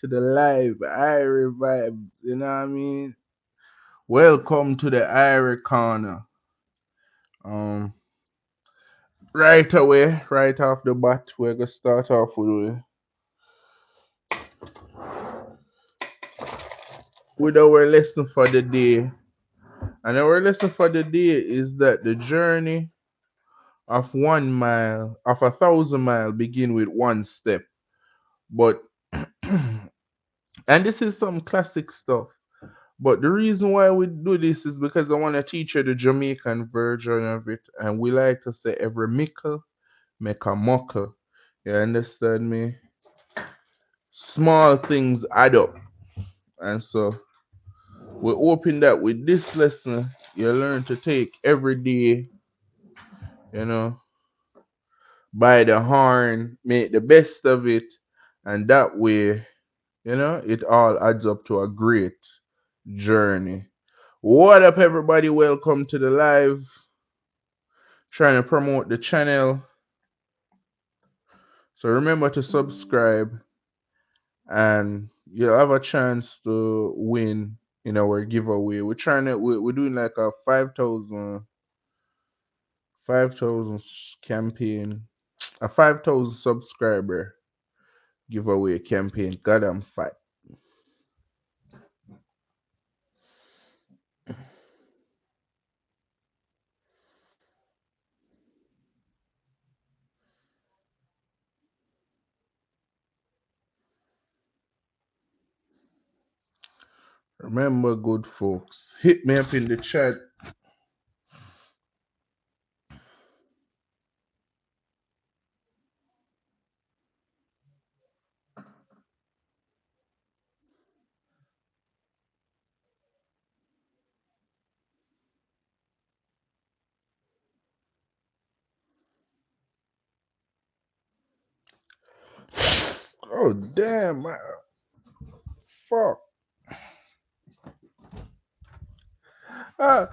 to the live Irie vibes. You know what I mean? Welcome to the Irie Corner. Um, right away, right off the bat, we're gonna start off with our lesson for the day. And our lesson for the day is that the journey of 1 mile, of 1,000 miles, begin with one step. But and this is some classic stuff. But the reason why we do this is because I want to teach you the Jamaican version of it. And we like to say every mickle make a muckle. You understand me? Small things add up. And so we're hoping that with this lesson, you learn to take every day, you know, by the horn, make the best of it. And that way, it all adds up to a great journey. What up, everybody? Welcome to the live. Trying to promote the channel. So remember to subscribe and you'll have a chance to win in our giveaway. We're doing like a 5,000 campaign, a 5,000 subscriber giveaway campaign. God, I'm fat. Remember, good folks, hit me up in the chat. Oh damn, fuck. Ah,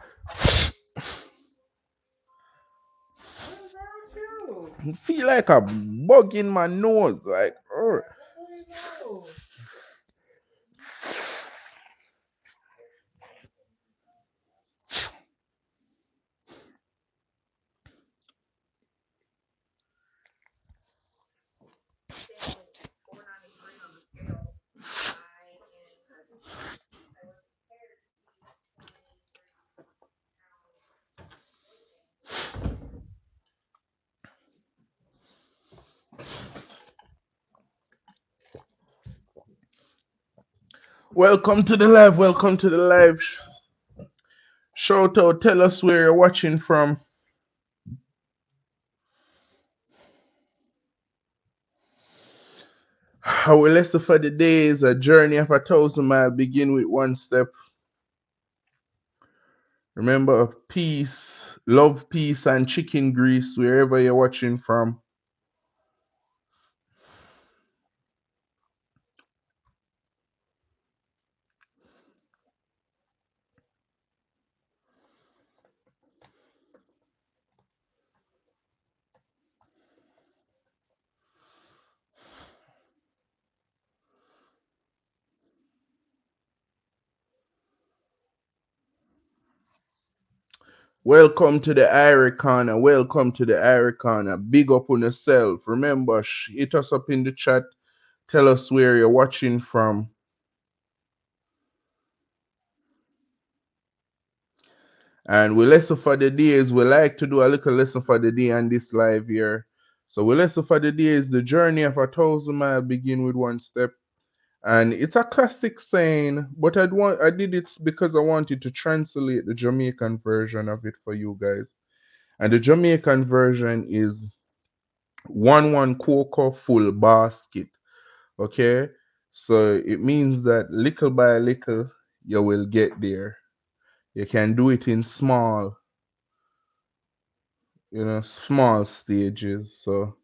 I feel like a bug in my nose, like. Welcome to the live. Welcome to the live. Shout out. Tell us where you're watching from. Our lesson for the day is a journey of 1,000 miles. Begin with one step. Remember, peace, love, peace, and chicken grease wherever you're watching from. Welcome to the Irie Corner. Welcome to the Irie Corner. Big up on yourself. Remember, hit us up in the chat. Tell us where you're watching from. And we lesson for the day is we like to do a little lesson for the day on this live here. So we lesson for the day is the journey of 1,000 miles begin with one step. And it's a classic saying, but I did it because I wanted to translate the Jamaican version of it for you guys. And the Jamaican version is one cocoa full basket. Okay? So it means that little by little you will get there. You can do it in small stages. So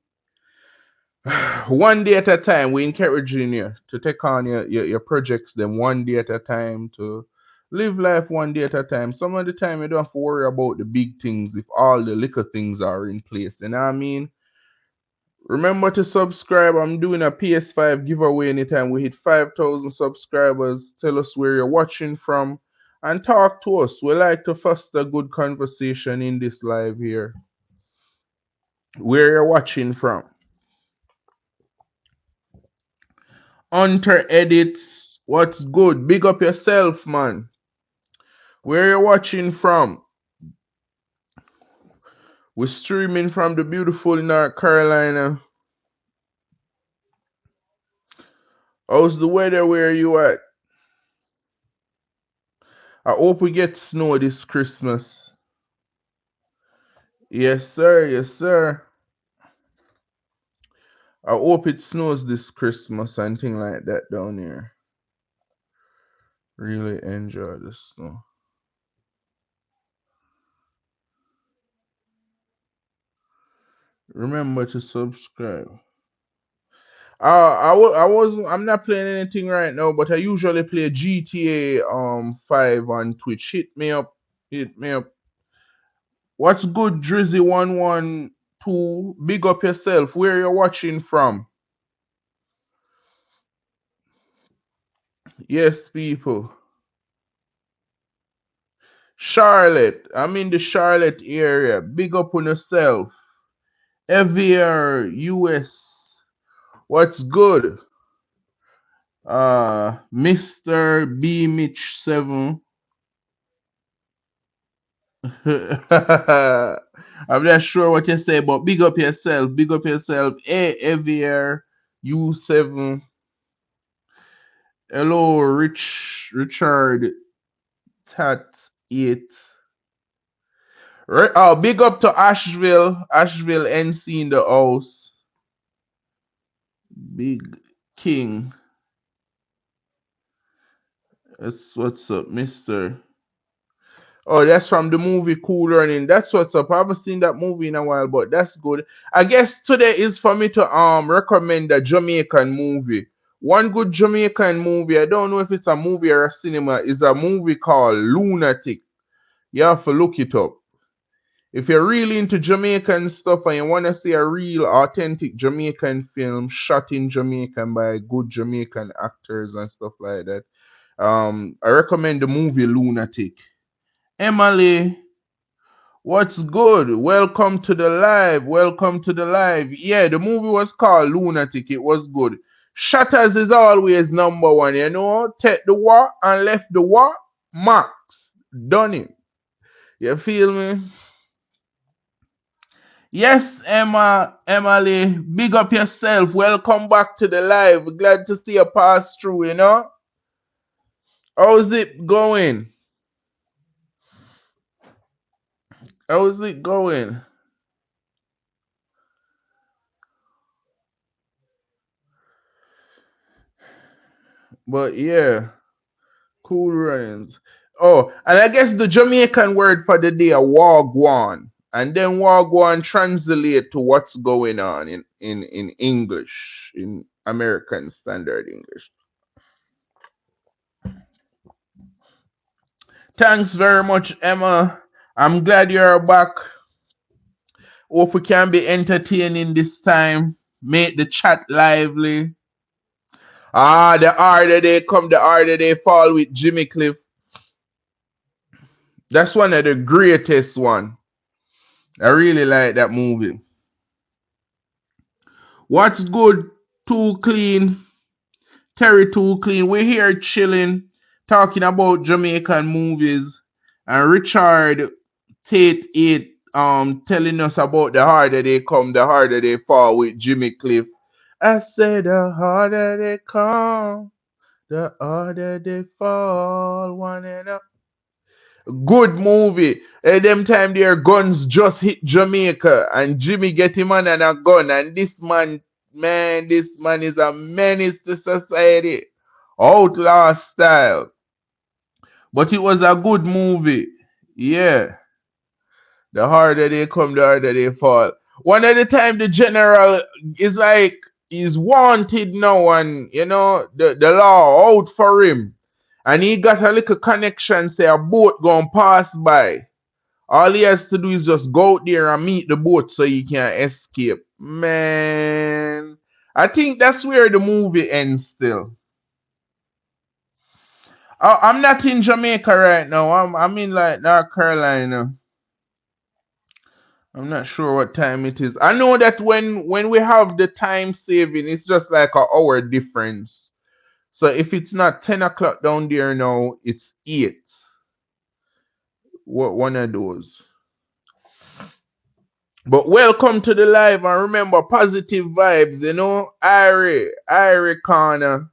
one day at a time, we encouraging you to take on your projects them one day at a time, to live life one day at a time. Some of the time you don't have to worry about the big things if all the little things are in place. You know what I mean? Remember to subscribe. I'm doing a PS5 giveaway anytime we hit 5,000 subscribers. Tell us where you're watching from and talk to us. We like to foster good conversation in this live here. Where you're watching from. Hunter Edits. What's good? Big up yourself, man. Where you're watching from. We're streaming from the beautiful North Carolina. How's the weather where you at? I hope we get snow this Christmas. Yes, sir. Yes, sir. I hope it snows this Christmas and thing like that down here. Really enjoy the snow. Remember to subscribe. I'm not playing anything right now, but I usually play GTA 5 on Twitch. Hit me up. Hit me up. What's good, Drizzy112? Big up yourself. Where you're watching from? Yes, people. Charlotte. I'm in the Charlotte area. Big up on yourself. Evier, US. What's good? Mr. B Mitch 7. I'm not sure what you say, but big up yourself. Big up yourself. Hey, Evier, U7. Hello, Richard Tat 8. Oh, big up to Asheville NC in the house. Big King. That's what's up, Mister. Oh, that's from the movie Cool Running. That's what's up. I haven't seen that movie in a while, but that's good. I guess today is for me to recommend a Jamaican movie. One good Jamaican movie. I don't know if it's a movie or a cinema. Is a movie called Lunatic. You have to look it up. If you're really into Jamaican stuff and you want to see a real authentic Jamaican film shot in Jamaican by good Jamaican actors and stuff like that, I recommend the movie Lunatic. Emily, what's good? Welcome to the live. Welcome to the live. Yeah, the movie was called Lunatic. It was good. Shutters is always number one, you know. Take the war and left the war. Max. Done it. You feel me? Yes, Emily, big up yourself. Welcome back to the live. Glad to see you pass through, you know. How's it going? How's it going? But yeah, cool runs. Oh, and I guess the Jamaican word for the day, wagwan. And then wagwan translate to what's going on in English, in American Standard English. Thanks very much, Emma. I'm glad you're back. Hope we can be entertaining this time. Make the chat lively. Ah, the harder they come, the harder they fall with Jimmy Cliff. That's one of the greatest one. I really like that movie. What's good? Too clean. Terry Too Clean. We're here chilling, talking about Jamaican movies. And Richard Tate it telling us about the harder they come, the harder they fall with Jimmy Cliff. I said the harder they come, the harder they fall. One and up. Good movie. Them time their guns just hit Jamaica and Jimmy get him on and a gun. And this man, man, this man is a menace to society. Outlaw style. But it was a good movie. Yeah. The harder they come, the harder they fall. One of the time the general is like he's wanted now and you know the law out for him. And he got a little connection, say a boat going pass by. All he has to do is just go out there and meet the boat so he can escape. Man, I think that's where the movie ends still. I'm not in Jamaica right now. I'm in like North Carolina. I'm not sure what time it is. I know that when we have the time saving, it's just like an hour difference. So if it's not 10 o'clock down there now, it's 8. What one of those? But welcome to the live and remember positive vibes, Irie Corner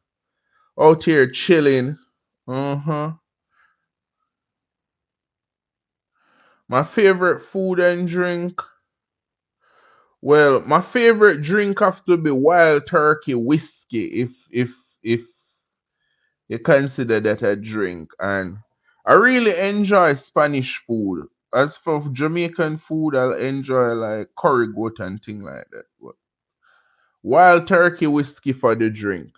out here chilling. Uh-huh. My favorite food and drink. Well, my favorite drink have to be wild turkey whiskey if you consider that a drink. And I really enjoy Spanish food. As for Jamaican food, I'll enjoy like curry goat and thing like that. But wild turkey whiskey for the drink.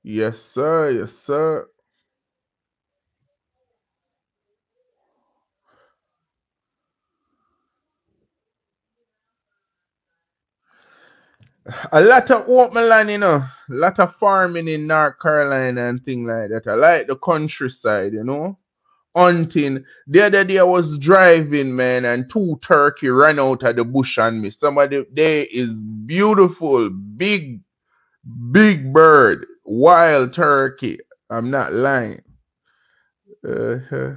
Yes, sir. Yes, sir. A lot of open land, A lot of farming in North Carolina and thing like that. I like the countryside, Hunting. The other day I was driving, man, and two turkey ran out of the bush on me. Somebody there is beautiful, big bird, wild turkey. I'm not lying. Uh-huh.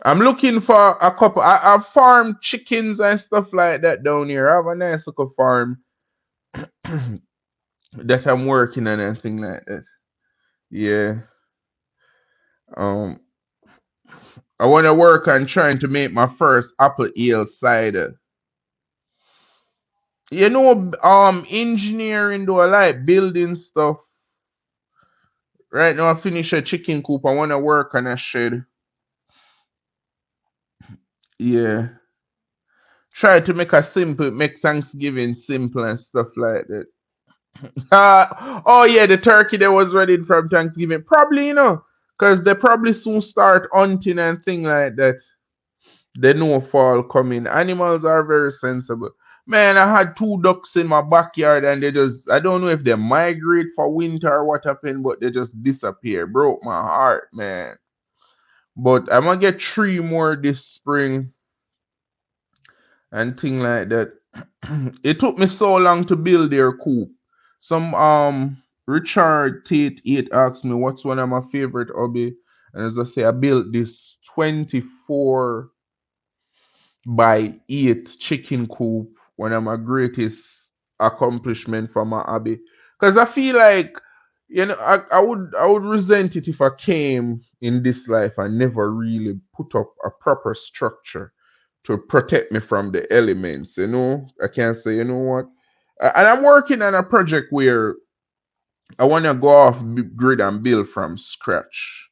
I'm looking for a couple. I farm chickens and stuff like that down here. I have a nice little farm that I'm working on and thing like that. Yeah. Um, I want to work on trying to make my first apple ale cider. Engineering though, I like building stuff. Right now, I finish a chicken coop. I want to work on a shed. Yeah. Try to make Thanksgiving simple and stuff like that. Oh yeah, the turkey that was ready from Thanksgiving. Probably, because they probably soon start hunting and thing like that. They know fall coming. Animals are very sensible. Man, I had two ducks in my backyard and I don't know if they migrate for winter or what happened, but they just disappear. Broke my heart, man. But I'm gonna get three more this spring and thing like that. It took me so long to build their coop. Some Richard Tate 8 asked me what's one of my favorite hobby. And as I say, I built this 24 by 8 chicken coop, one of my greatest accomplishment for my hobby. Because I feel like I would resent it if I came in this life and never really put up a proper structure to protect me from the elements. I can't say, you know what? And I'm working on a project where I want to go off grid and build from scratch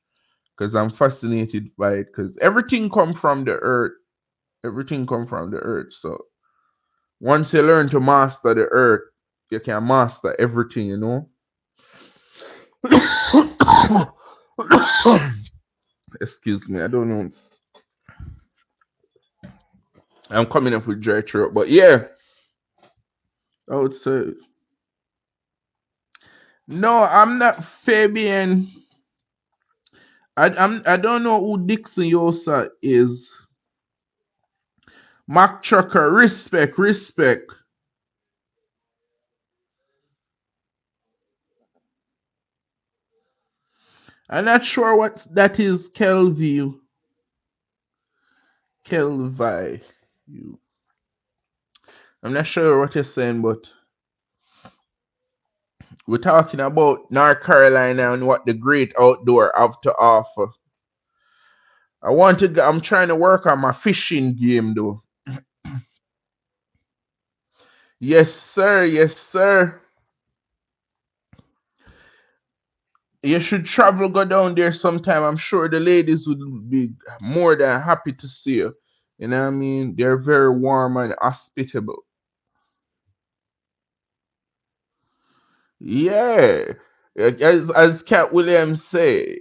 because I'm fascinated by it because everything come from the earth. Everything come from the earth. So once you learn to master the earth, you can master everything. Excuse me, I don't know. I'm coming up with dry throat, but yeah, I would say no. I'm not Fabian. I don't know who Dixon Yosa is. Mark Trucker, respect. I'm not sure what that is. Kelvi. You. I'm not sure what you're saying, but we're talking about North Carolina and what the great outdoor have to offer. I'm trying to work on my fishing game though. Yes, sir. Yes, sir. You should travel, go down there sometime. I'm sure the ladies would be more than happy to see you. You know what I mean? They're very warm and hospitable. Yeah. As Cat Williams say,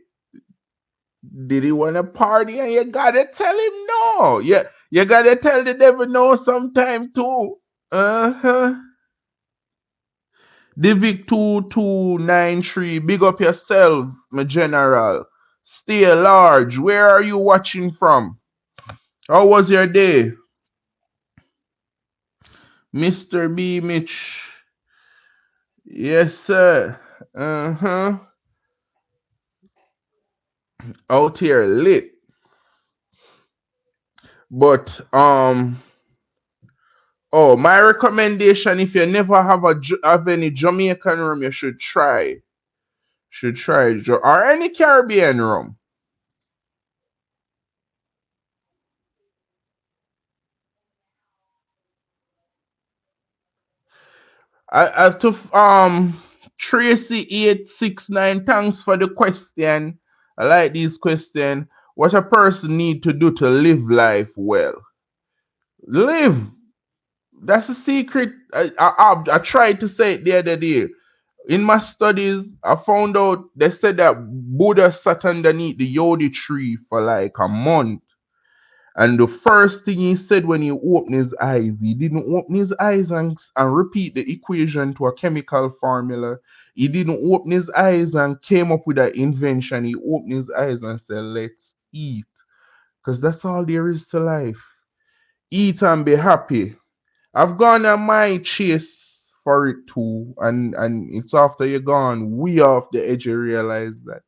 Did he want to party? And you gotta tell him no. Yeah, you gotta tell the devil no sometime too. Uh-huh. Divic 2293, big up yourself, my general. Stay large. Where are you watching from? How was your day? Mr. B. Mitch. Yes, sir. Uh-huh. Out here lit. But oh, my recommendation, if you never have any Jamaican rum, you should try. Should try or any Caribbean rum. I to Tracy 869. Thanks for the question. I like these questions. What a person need to do to live life well. Live. That's the secret. I tried to say it the other day. In my studies, I found out they said that Buddha sat underneath the Yodi tree for like a month. And the first thing he said when he opened his eyes, he didn't open his eyes and repeat the equation to a chemical formula. He didn't open his eyes and came up with an invention. He opened his eyes and said, let's eat. Because that's all there is to life. Eat and be happy. I've gone on my chase for it too. And it's after you're gone, we off the edge, you realize that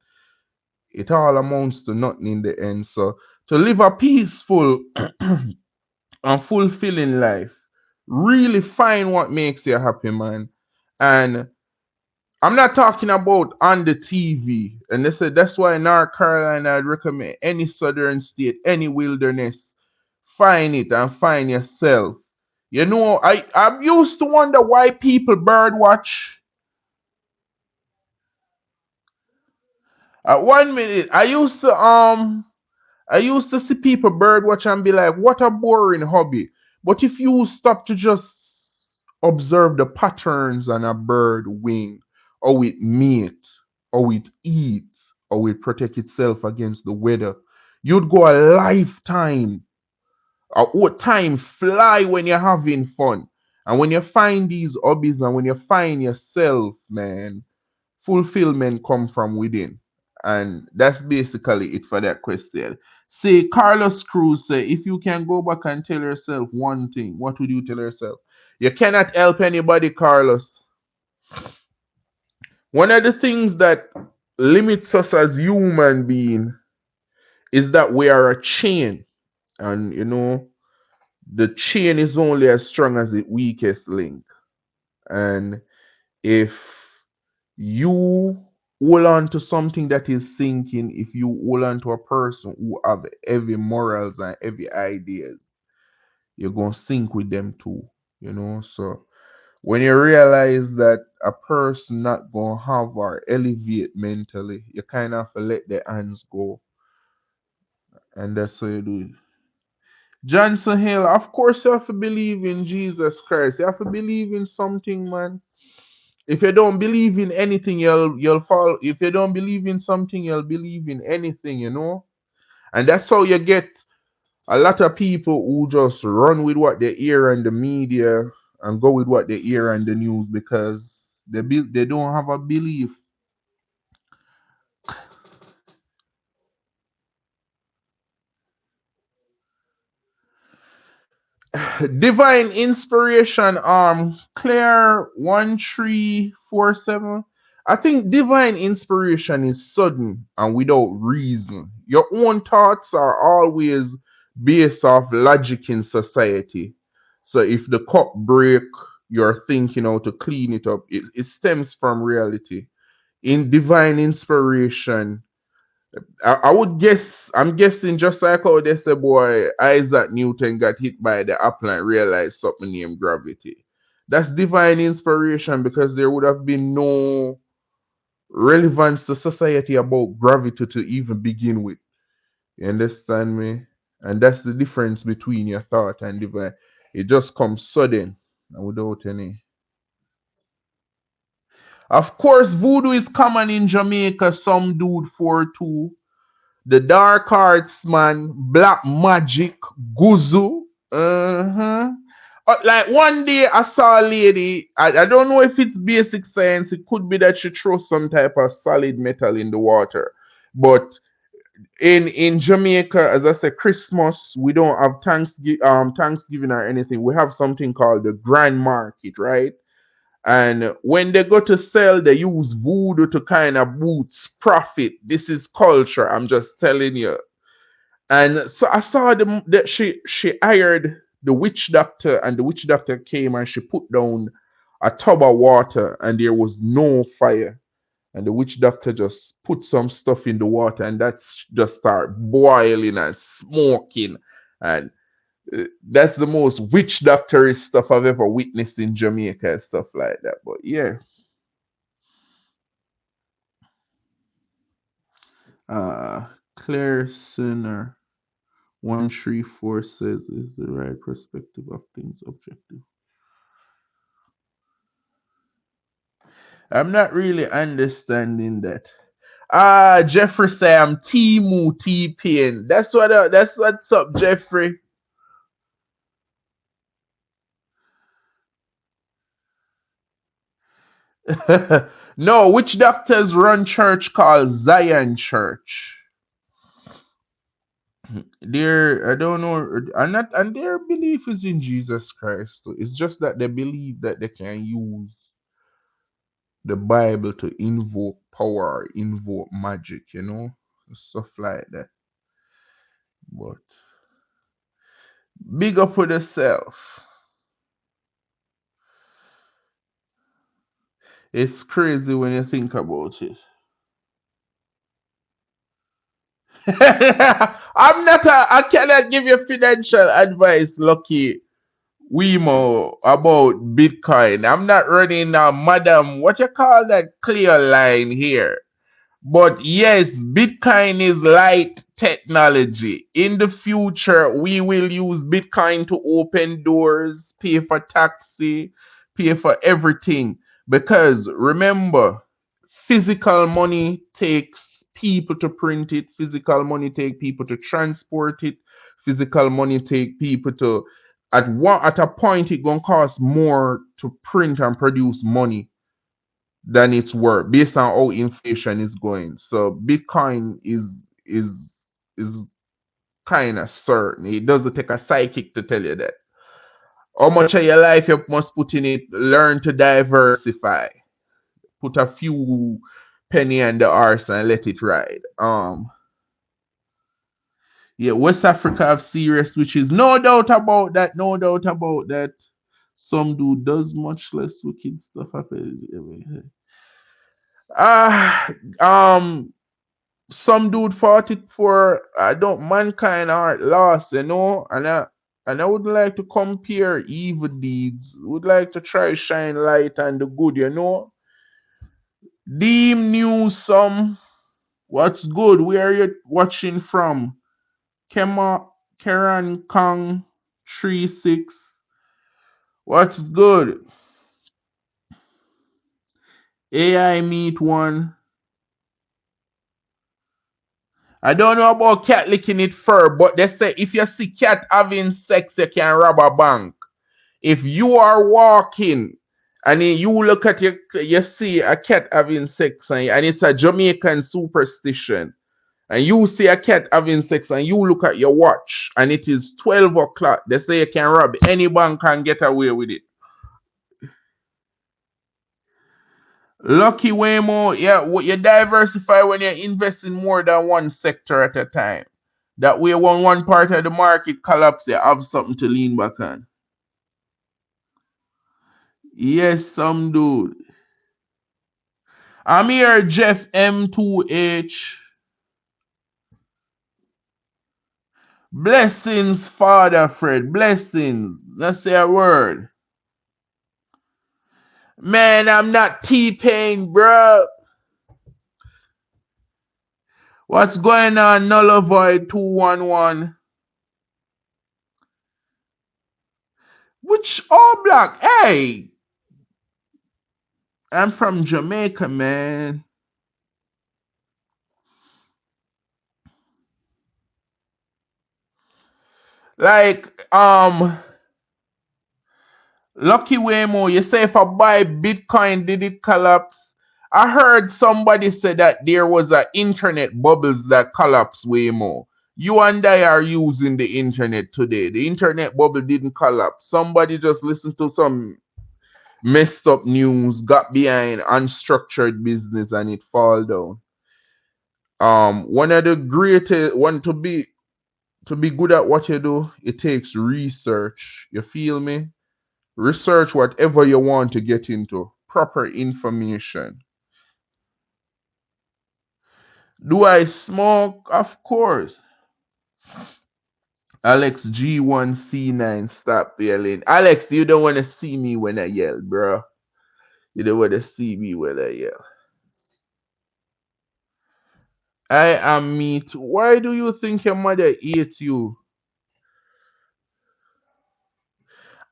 it all amounts to nothing in the end. So to live a peaceful and fulfilling life. Really find what makes you happy, man. And I'm not talking about on the TV. And they said that's why in North Carolina I'd recommend any southern state, any wilderness, find it and find yourself. You know, I used to wonder why people bird watch. At 1 minute, I used to see people birdwatch and be like, what a boring hobby. But if you stop to just observe the patterns on a bird wing, or it mate, or it eat, or it protect itself against the weather, you'd go a lifetime. What time fly when you're having fun. And when you find these hobbies and when you find yourself, man, fulfillment come from within. And that's basically it for that question. Say Carlos Cruz say, if you can go back and tell yourself one thing, what would you tell yourself? You cannot help anybody, Carlos. One of the things that limits us as human being is that we are a chain. And you know, the chain is only as strong as the weakest link. And if you hold on to something that is sinking, if you hold on to a person who have heavy morals and heavy ideas, you're gonna sink with them too. You know, so when you realize that a person not gonna have or elevate mentally, you kind of have to let the hands go, and that's what you do. Johnson Hill, of course, you have to believe in Jesus Christ. You have to believe in something, man. If you don't believe in anything, you'll fall. If you don't believe in something, you'll believe in anything, you know. And that's how you get a lot of people who just run with what they hear in the media and go with what they hear in the news because they don't have a belief. Divine inspiration, Claire 1347. I think divine inspiration is sudden and without reason. Your own thoughts are always based off logic in society. So if the cup break, you're thinking how to clean it up. It stems from reality. In divine inspiration, I would guess, I'm guessing just like how they say, boy, Isaac Newton got hit by the apple and realized something named gravity. That's divine inspiration because there would have been no relevance to society about gravity to even begin with. You understand me? And that's the difference between your thought and divine. It just comes sudden and without any. Of course, voodoo is common in Jamaica. Some dude 4-2. the dark arts man, black magic, guzu. Uh-huh. Like one day I saw a lady, I don't know if it's basic science, it could be that she throws some type of solid metal in the water. But in Jamaica, as I said, Christmas, we don't have Thanksgiving or anything. We have something called the grand market, right? And when they go to sell, they use voodoo to kind of boost profit. This is culture. I'm just telling you. And so I saw that she hired the witch doctor, and the witch doctor came and she put down a tub of water, and there was no fire. And the witch doctor just put some stuff in the water, and that's just start boiling and smoking. And that's the most witch doctor stuff I've ever witnessed in Jamaica and stuff like that. But yeah, uh, Claire Sinner 134 says is the right perspective of things objective. I'm not really understanding that. Jeffrey say I'm Timu T Pain. That's what's up, Jeffrey. No, which doctors run church called Zion Church? I don't know, and their belief is in Jesus Christ. So it's just that they believe that they can use the Bible to invoke power, invoke magic, stuff like that. But big up for yourself. It's crazy when you think about it. I cannot give you financial advice, Lucky Wemo, about Bitcoin. I'm not running a madam, what you call that clear line here. But yes, Bitcoin is light technology. In the future, we will use Bitcoin to open doors, pay for taxi, pay for everything. Because remember, physical money takes people to print it, physical money take people to transport it, physical money take people to at a point it gonna cost more to print and produce money than it's worth based on how inflation is going. So Bitcoin is kind of certain. It doesn't take a psychic to tell you that. How much of your life you must put in it, learn to diversify. Put a few penny on the arse and let it ride. Yeah, West Africa have serious witches. No doubt about that. No doubt about that. Some dude does much less wicked stuff. Ah, some dude fought it for I don't mankind art lost, and I would like to compare evil deeds. Would like to try shine light on the good. Deem knew some. What's good? Where are you watching from? Kema Keran Kong 36. What's good? AI meet one. I don't know about cat licking it fur, but they say if you see cat having sex, you can rob a bank. If you are walking and then you look at you see a cat having sex and it's a Jamaican superstition, and you see a cat having sex and you look at your watch and it is 12 o'clock, they say you can rob any bank and get away with it. Lucky Waymo, yeah, you diversify when you invest in more than one sector at a time. That way, when one part of the market collapse, you have something to lean back on. Yes, some dude. I'm here, Jeff M2H. Blessings, Father Fred. Blessings. Let's say a word. Man, I'm not T-Pain, bro. What's going on, Nullivoid 211? Which all black? Hey, I'm from Jamaica, man. Like, Lucky Waymo, you say if I buy Bitcoin, did it collapse? I heard somebody say that there was a internet bubbles that collapsed Waymo. You and I are using the internet today. The internet bubble didn't collapse. Somebody just listened to some messed up news, got behind unstructured business, and it fall down. One of the greatest one to be good at what you do, it takes research. You feel me? Research whatever you want to get into. Proper information. Do I smoke? Of course. Alex G1C9, stop yelling. Alex, you don't want to see me when I yell, bro. You don't want to see me when I yell. I am meat. Why do you think your mother ate you?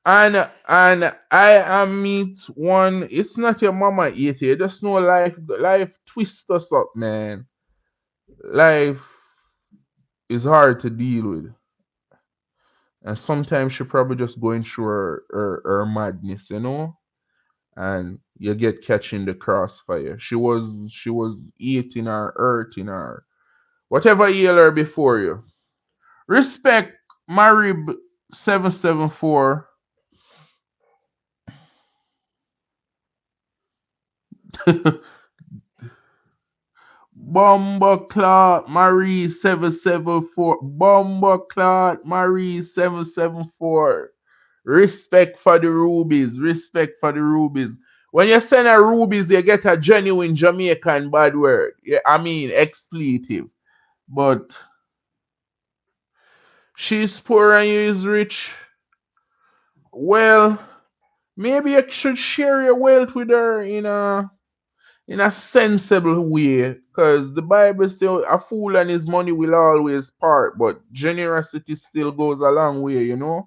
And I am meat one. It's not your mama ate you. Just know life twists us up, man. Life is hard to deal with. And sometimes she probably just going through her madness, you know? And you get catching the crossfire. She was eating her, hurting her. Whatever ail her before you. Respect Marib 774. Bomber Clot Marie 774. Bomber Clot Marie 774. Respect for the rubies. Respect for the rubies. When you send a rubies, you get a genuine Jamaican bad word. Yeah, I mean expletive. But she's poor and you is rich. Well, maybe you should share your wealth with her in a sensible way. Because the Bible says a fool and his money will always part, but generosity still goes a long way, you know?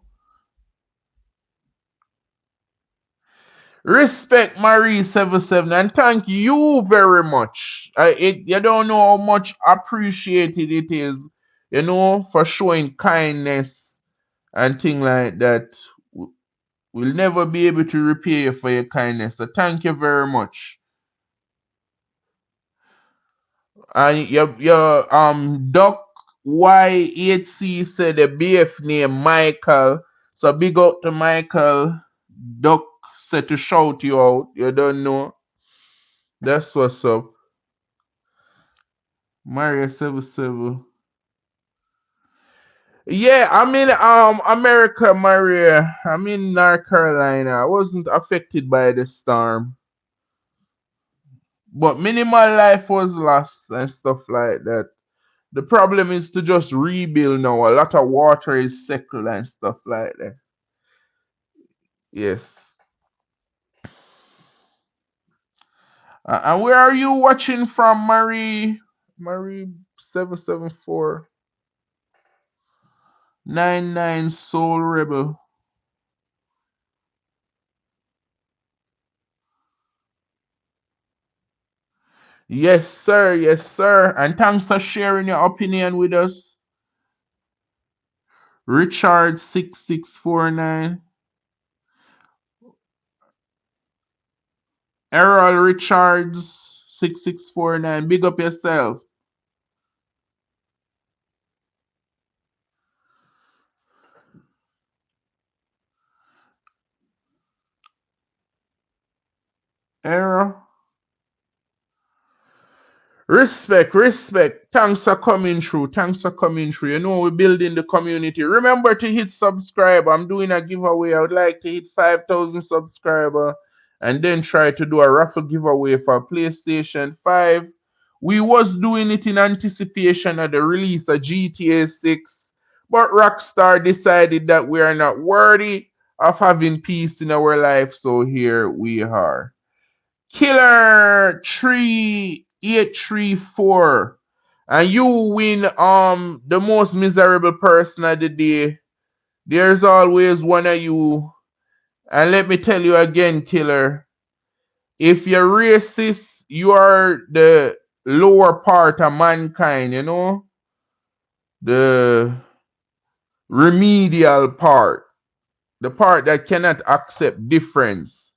Respect Marie 77 and thank you very much. You don't know how much appreciated it is, for showing kindness and thing like that. We'll never be able to repay you for your kindness. So thank you very much. And your Doc YHC said the BF name Michael. So big up to Michael. Doc said to shout you out. You don't know. That's what's up. Maria 77. Yeah, I'm in America, Maria. I'm in North Carolina. I wasn't affected by the storm. But minimal life was lost and stuff like that. The problem is to just rebuild now. A lot of water is settled and stuff like that. Yes. And where are you watching from, Marie? Marie 774 99 Soul Rebel. Yes, sir. Yes, sir. And thanks for sharing your opinion with us. Richard 6649. Errol Richards 6649. Big up yourself. Errol. Respect, respect. Thanks for coming through. Thanks for coming through. We're building the community. Remember to hit subscribe. I'm doing a giveaway. I would like to hit 5,000 subscriber and then try to do a raffle giveaway for PlayStation 5. We was doing it in anticipation of the release of GTA 6, but Rockstar decided that we are not worthy of having peace in our life, so here we are. Killer 3834. And you win the most miserable person of the day. There's always one of you. And let me tell you again, Killer. If you're racist, you are the lower part of mankind, The remedial part, the part that cannot accept difference.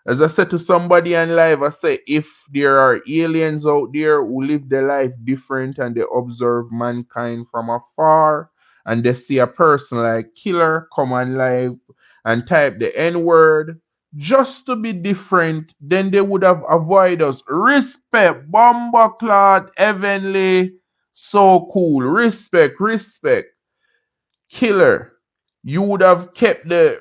As I said to somebody in live, I say if there are aliens out there who live their life different and they observe mankind from afar and they see a person like Killer come on live and type the N word just to be different, then they would have avoided us. Respect, Bomber Clot, Heavenly, so cool. Respect, respect. Killer, you would have kept the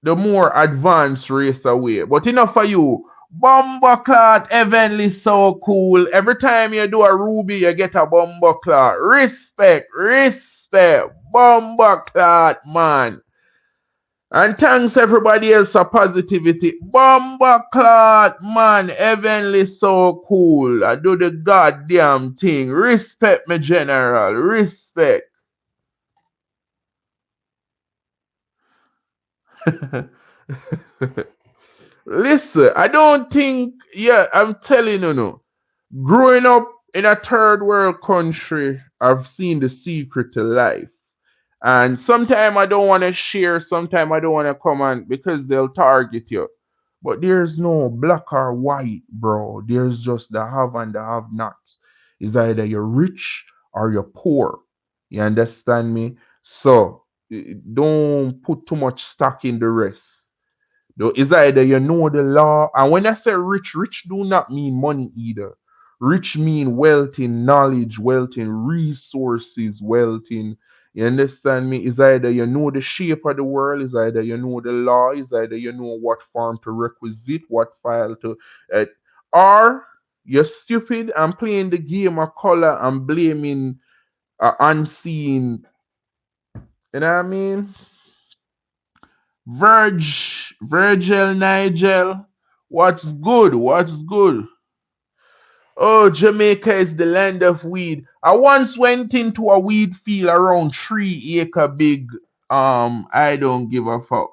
more advanced race away. But enough for you. Bomber Clot Heavenly so cool. Every time you do a Ruby, you get a Bomber Clot. Respect, respect. Bomber Clot, man. And thanks everybody else for positivity. Bomber Clot, man. Heavenly so cool. I do the goddamn thing. Respect me, general. Respect. Listen, I don't think, yeah, I'm telling you, no. Growing up in a third world country, I've seen the secret to life. And sometimes I don't want to share, sometimes I don't want to comment because they'll target you. But there's no black or white, bro. There's just the have and the have nots. It's either you're rich or you're poor. You understand me? So don't put too much stock in the rest. Though it's either you know the law, and when I say rich, rich do not mean money either. Rich mean wealth in knowledge, wealth in resources, wealth in, you understand me? It's either you know the shape of the world, it's either you know the law, it's either you know what form to requisite, what file to, uh, or you're stupid and playing the game of color and blaming unseen. You know what I mean? Virgil Nigel, what's good? What's good? Oh, Jamaica is the land of weed. I once went into a weed field around 3 acre big. I don't give a fuck.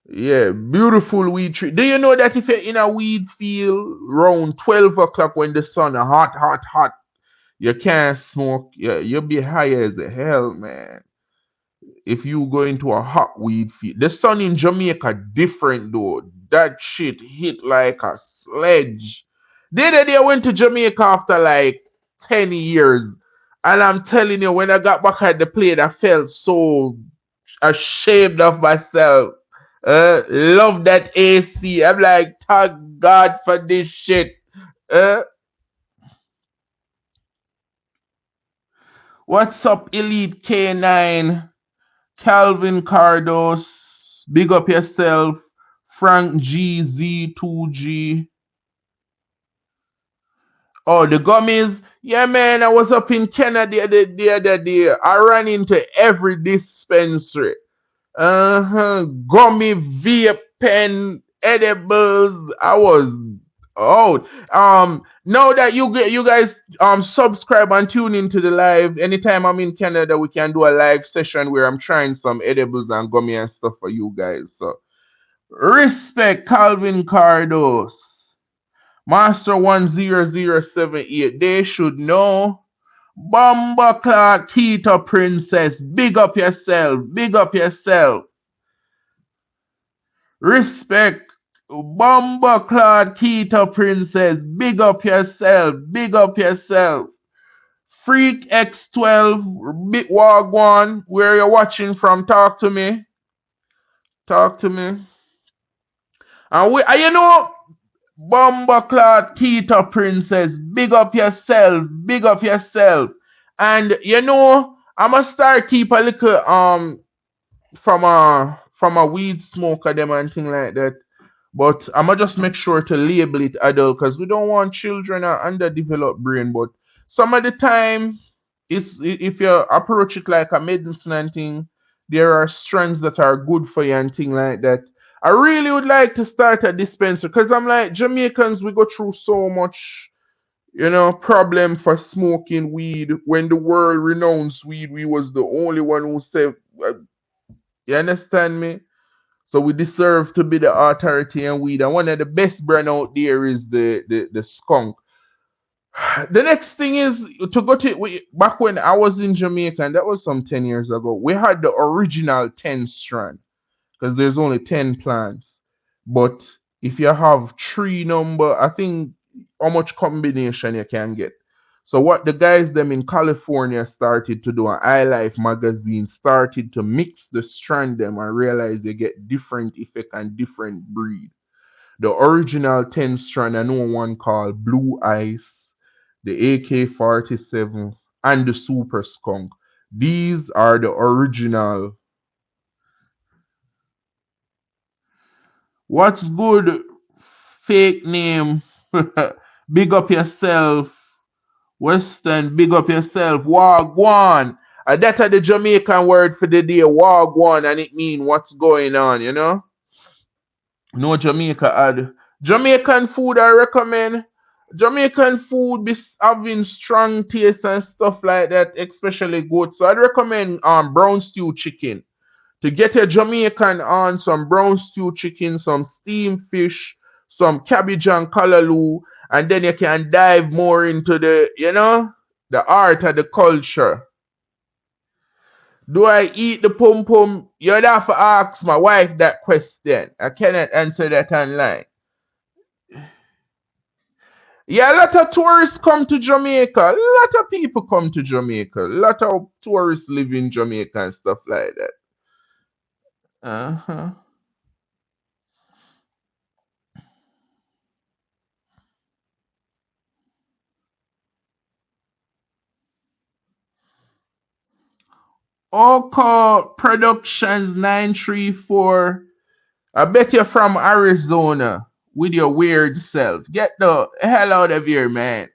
Yeah, beautiful weed tree. Do you know that if you're in a weed field around 12 o'clock when the sun is hot, hot, hot, you can't smoke. Yeah, you'll be high as hell, man. If you go into a hot weed field. The sun in Jamaica different though. That shit hit like a sledge. The other day I went to Jamaica after like 10 years. And I'm telling you, when I got back at the plane, I felt so ashamed of myself. Love that AC. I'm like, thank God for this shit. Uh, what's up, Elite K9? Calvin Cardos, big up yourself. Frank GZ2G. Oh, the gummies. Yeah, man, I was up in Canada the other day. I ran into every dispensary. Gummy, vape pen, edibles. I was out. Now that you guys subscribe and tune into the live. Anytime I'm in Canada, we can do a live session where I'm trying some edibles and gummy and stuff for you guys. So respect Calvin Cardos. Master 10078. They should know. Bomba Clark Keto Princess. Big up yourself. Big up yourself. Respect. Bomba Claude Keto Princess. Big up yourself. Big up yourself. Freak X12. Big Wagwan. Where you watching from? Talk to me. Talk to me. And you know, Bomba Claude Keto Princess. Big up yourself. Big up yourself. And you know, I'ma start keep a little from a weed smoker them and thing like that. But I'ma just make sure to label it adult because we don't want children or underdeveloped brain. But some of the time, if you approach it like a medicine and thing, there are strands that are good for you and thing like that. I really would like to start a dispensary because I'm like Jamaicans, we go through so much, problem for smoking weed. When the world renounced weed, we was the only one who said, you understand me? So we deserve to be the authority in weed. And one of the best brand out there is the skunk. The next thing is to go to back when I was in Jamaica, and that was some 10 years ago. We had the original 10 strand because there's only 10 plants. But if you have three number, I think how much combination you can get. So what the guys them in California started to do, an iLife magazine started to mix the strand them and realize they get different effect and different breed. The original 10 strand, I know one called Blue Ice, the AK-47, and the Super Skunk. These are the original. What's good? Fake name. Big up yourself. Western, big up yourself. Wagwan. That's the Jamaican word for the day, Wagwan, and it means what's going on, you know? No Jamaica ad. Jamaican food I recommend. Jamaican food be having strong taste and stuff like that, especially good. So I'd recommend brown stew chicken. To get a Jamaican on some brown stew chicken, some steamed fish, some cabbage and callaloo, and then you can dive more into the art of the culture. Do I eat the pum pum? You'd have to ask my wife that question. I cannot answer that online. Yeah, a lot of tourists come to Jamaica. A lot of people come to Jamaica. A lot of tourists live in Jamaica and stuff like that. Uh-huh. Oko Productions 934. I bet you're from Arizona with your weird self. Get the hell out of here, man.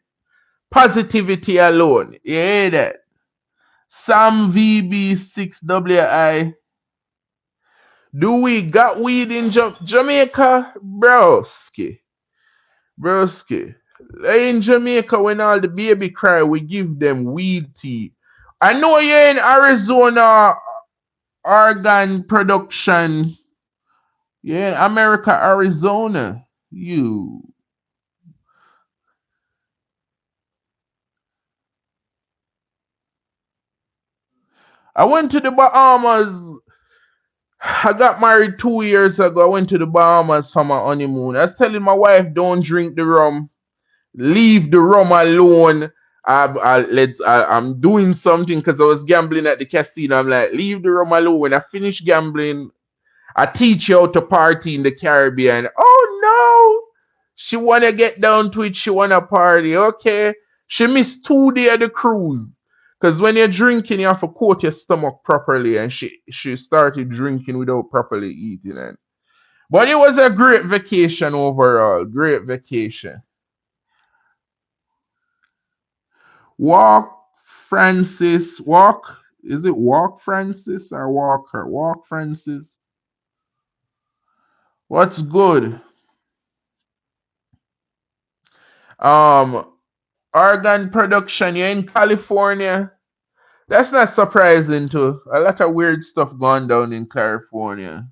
Positivity alone. You hear that? Sam VB6WI. Do we got weed in Jamaica? Broski. Broski. In Jamaica, when all the baby cry, we give them weed tea. I know you're in Arizona, organ production. Yeah, America, Arizona. You. I went to the Bahamas. I got married 2 years ago. I went to the Bahamas for my honeymoon. I was telling my wife, don't drink the rum. Leave the rum alone. I'm doing something because I was gambling at the casino. I'm like, leave the rum alone. When I finish gambling, I teach you how to party in the Caribbean. Oh no! She wanna get down to it. She wanna party. Okay. She missed 2 days of the cruise. Cause when you're drinking, you have to coat your stomach properly, and she started drinking without properly eating. And but it was a great vacation overall. Great vacation. Walk Francis. Walk. Is it Walk Francis or Walker? Walk Francis. What's good? Um, Organ production, you're in California. That's not surprising too. A lot of weird stuff going down in California.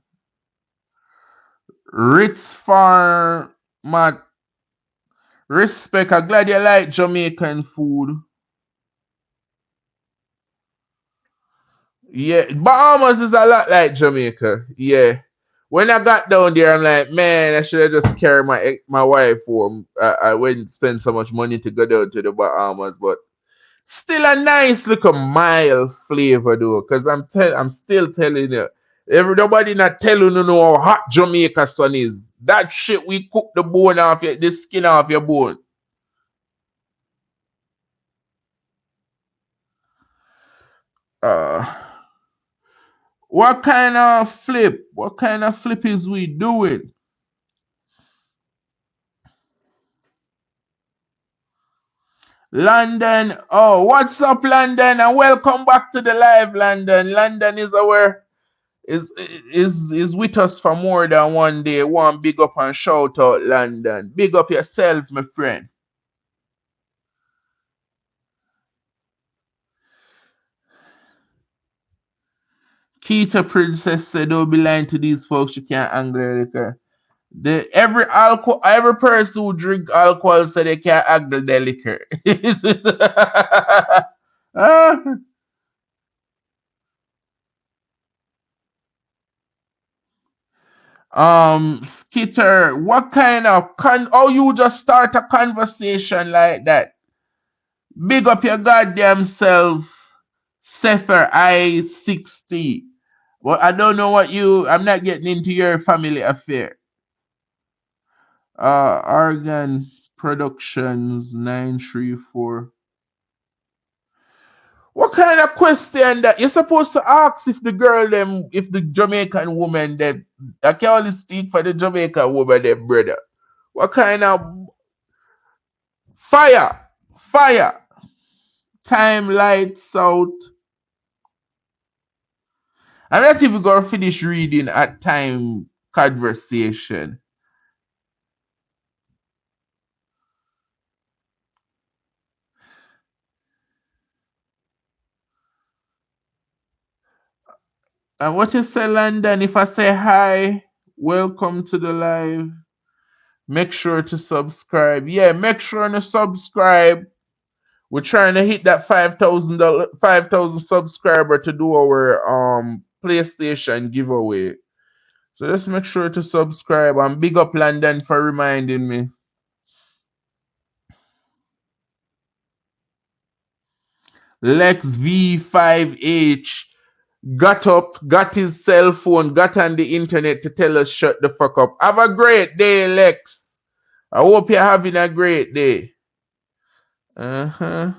Ritz Farm, Matt, respect. I'm glad you like Jamaican food. Yeah, Bahamas is a lot like Jamaica. Yeah. When I got down there, I'm like, man, I should have just carried my wife home. I wouldn't spend so much money to go down to the Bahamas, but still a nice little mild flavor though, because I'm still telling you, everybody not telling you know how hot Jamaica sun is. That shit we cook the bone off your the skin off your bone. Uh what kind of flip? What kind of flip is we doing? London. Oh, what's up, London? And welcome back to the live, London. London is with us for more than one day. One big up and shout out, London. Big up yourself, my friend. Keita Princess said, don't be lying to these folks, you can't angle liquor. Every person who drink alcohol so they can handle their liquor. Ah, Skitter, what kind of how you just start a conversation like that? Big up your goddamn self, Sefer I-60. Well, I don't know what I'm not getting into your family affair. Argan Productions 934. What kind of question that you're supposed to ask if the Jamaican woman that I can only speak for the Jamaican woman, them brother. What kind of fire, fire, time, lights out? I'm not even gonna finish reading at time conversation. And what you say, London? If I say hi, welcome to the live. Make sure to subscribe. Yeah, make sure to subscribe. We're trying to hit that 5,000 subscriber to do our PlayStation giveaway. So just make sure to subscribe and big up London for reminding me. Lex V5H got up, got his cell phone, got on the internet to tell us shut the fuck up. Have a great day, Lex. I hope you're having a great day. Uh-huh.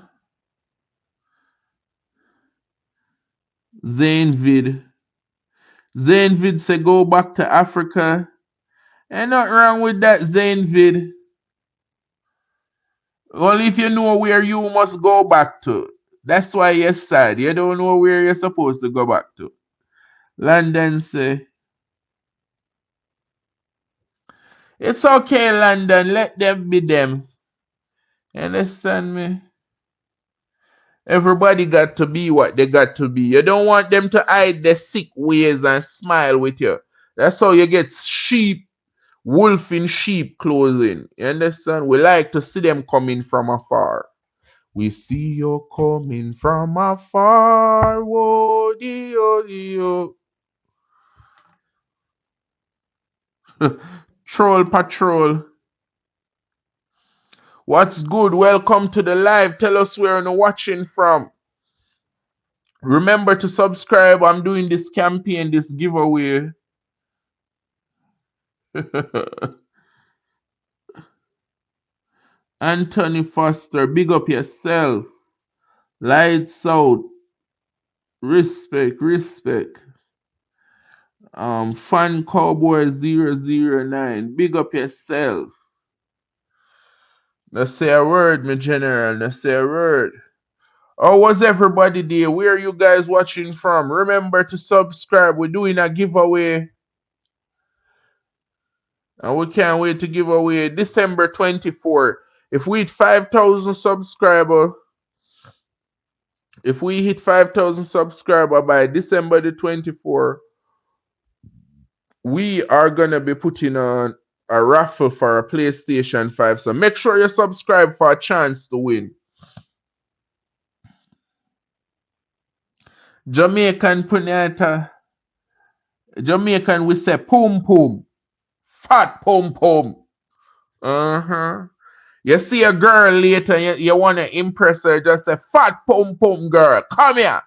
Zainvid. Zainvid say go back to Africa. Ain't nothing wrong with that, Zainvid. Well, if you know where you must go back to. That's why you're sad. You don't know where you're supposed to go back to. London say, it's okay, London. Let them be them. You understand me? Everybody got to be what they got to be. You don't want them to hide their sick ways and smile with you. That's how you get wolf in sheep clothing. You understand? We like to see them coming from afar. We see you coming from afar. Whoa, dio, dio. Troll Patrol. What's good? Welcome to the live. Tell us where you're watching from. Remember to subscribe. I'm doing this campaign, this giveaway. Anthony Foster, big up yourself. Lights out. Respect, respect. Fun Cowboy 009. Big up yourself. Let's say a word, my general. Let's say a word. How was everybody there? Where are you guys watching from? Remember to subscribe. We're doing a giveaway. And we can't wait to give away December 24. If we hit 5,000 subscribers, if we hit 5,000 subscribers by December the 24th, we are going to be putting on a raffle for a PlayStation 5. So make sure you subscribe for a chance to win. Jamaican punata. Jamaican we say pum pum. Fat pum pum. Uh-huh. You see a girl later, you want to impress her, just say, fat pum pum girl, come here.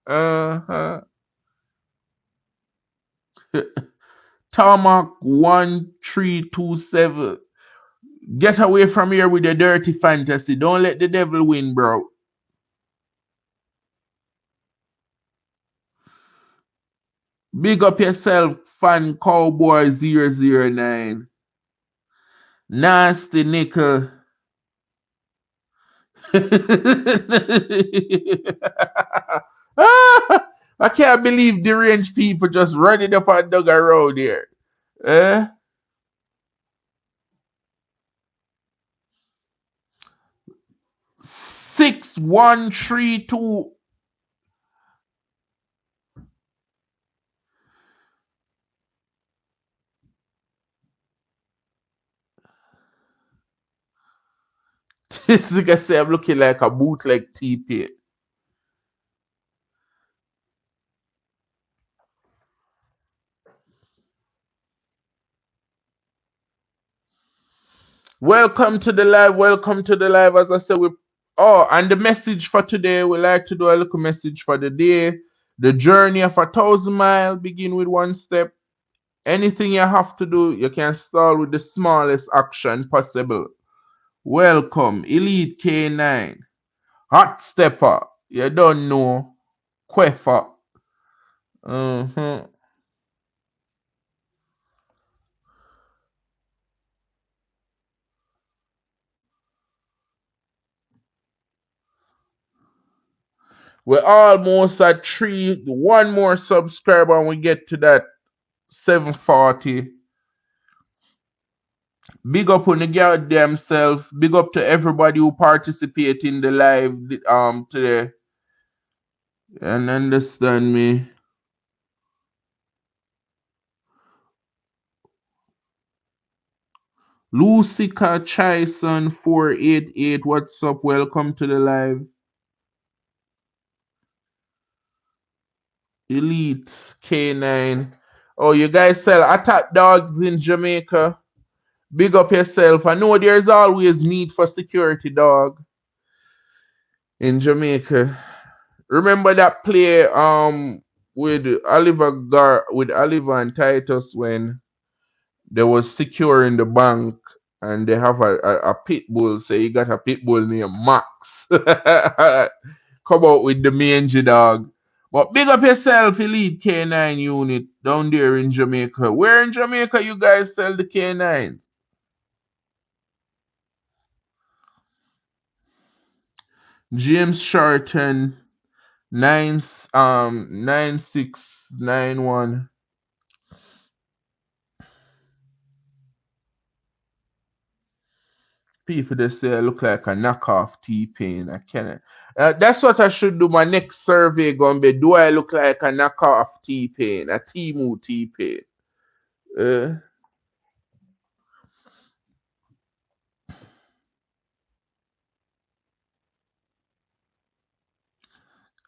Uh-huh. Tarmac 1327. Get away from here with your dirty fantasy. Don't let the devil win, bro. Big up yourself, fan cowboy 009. Nasty nickel. I can't believe deranged people just running up and dug around here. Eh? 6132. This nigga say I'm looking like a bootleg TP. Welcome to the live. Welcome to the live. As I said, we and the message for today, we like to do a little message for the day. The journey of 1,000 miles begin with one step. Anything you have to do, you can start with the smallest action possible. Welcome, Elite K9, Hot Stepper. You don't know, Queffer. Mhm. We're almost at one more subscriber, and we get to that 740. Big up on the goddamn self. Big up to everybody who participate in the live today. And understand me. Lucica Chison 488. What's up? Welcome to the live. Elite K9. Oh, you guys sell attack dogs in Jamaica. Big up yourself. I know there's always need for security dog in Jamaica. Remember that play with Oliver and Titus when they was securing the bank and they have a pit bull. So you got a pit bull named Max. Come out with the mangy dog. But big up yourself, Elite K9 unit down there in Jamaica. Where in Jamaica you guys sell the K9s? James Sharton 9691. People they say I look like a knockoff T-Pain. I can't. That's what I should do. My next survey gonna be: do I look like a knockoff T-Pain, a Timu T-Pain? Uh,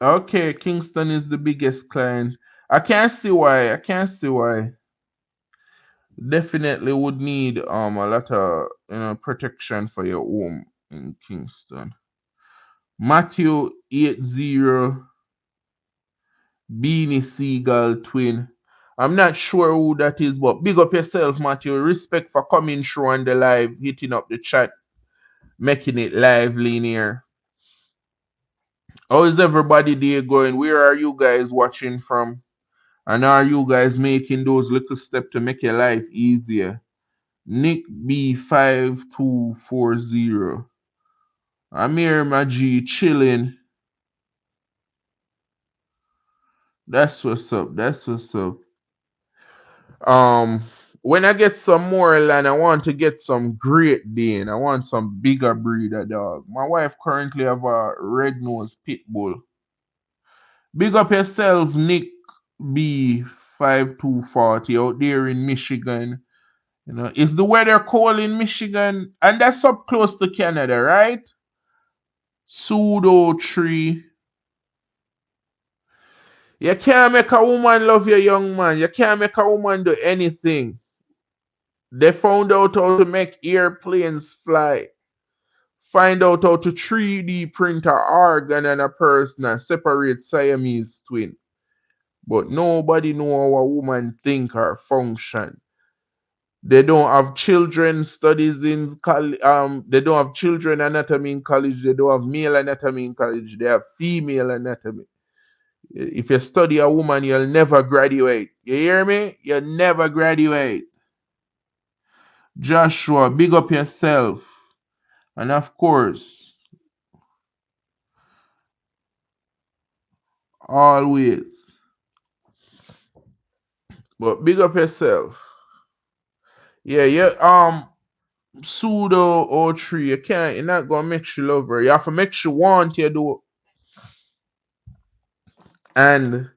okay, Kingston is the biggest client. I can't see why. I can't see why. Definitely would need a lot of protection for your home in Kingston. Matthew 80 Beanie Seagull twin. I'm not sure who that is, but big up yourself, Matthew. Respect for coming through on the live, hitting up the chat, making it live linear. How is everybody day going? Where are you guys watching from? And are you guys making those little steps to make your life easier? Nick B5240. Amir Maji chilling. That's what's up. That's what's up. Um, when I get some more land, I want to get some Great Dane. I want some bigger breeder dog. My wife currently have a red nose pit bull. Big up yourself, Nick B5240 out there in Michigan. You know, is the weather cold in Michigan? And that's up close to Canada, right? Pseudo tree. You can't make a woman love your young man. You can't make a woman do anything. They found out how to make airplanes fly. Find out how to 3D print a organ and a person and separate Siamese twin. But nobody know how a woman think or function. They don't have children studies in college. They don't have children anatomy in college. They don't have male anatomy in college. They have female anatomy. If you study a woman, you'll never graduate. You hear me? You'll never graduate. Joshua, big up yourself. And of course, always. But big up yourself. Yeah, yeah. Pseudo or tree, you can't. You're not gonna make she love her. You have to make she want you do. And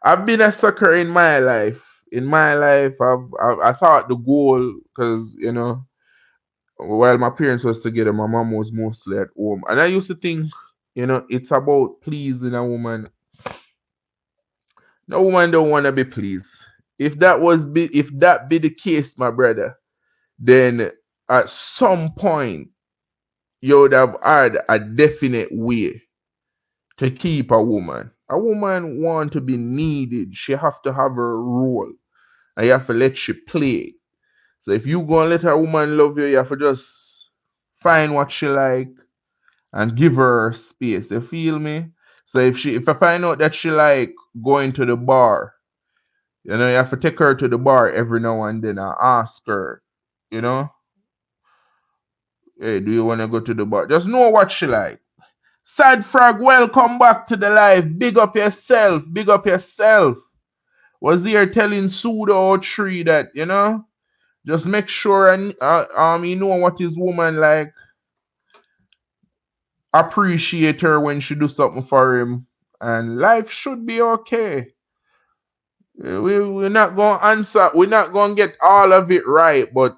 I've been a sucker in my life. In my life, I thought the goal, because while my parents was together, my mom was mostly at home. And I used to think, it's about pleasing a woman. No woman don't want to be pleased. If that be the case, my brother, then at some point you would have had a definite way to keep a woman. A woman want to be needed. She have to have her role. And you have to let she play. So if you gonna let a woman love you, you have to just find what she like and give her space. You feel me? So if I find out that she like going to the bar, you have to take her to the bar every now and then and ask her, you know, hey, do you wanna go to the bar? Just know what she like. Sad Frog, welcome back to the live. Big up yourself. Big up yourself. Was here telling Sudo 03 that, just make sure and you know what his woman like. Appreciate her when she do something for him, and life should be okay. We're not gonna answer. We're not gonna get all of it right, but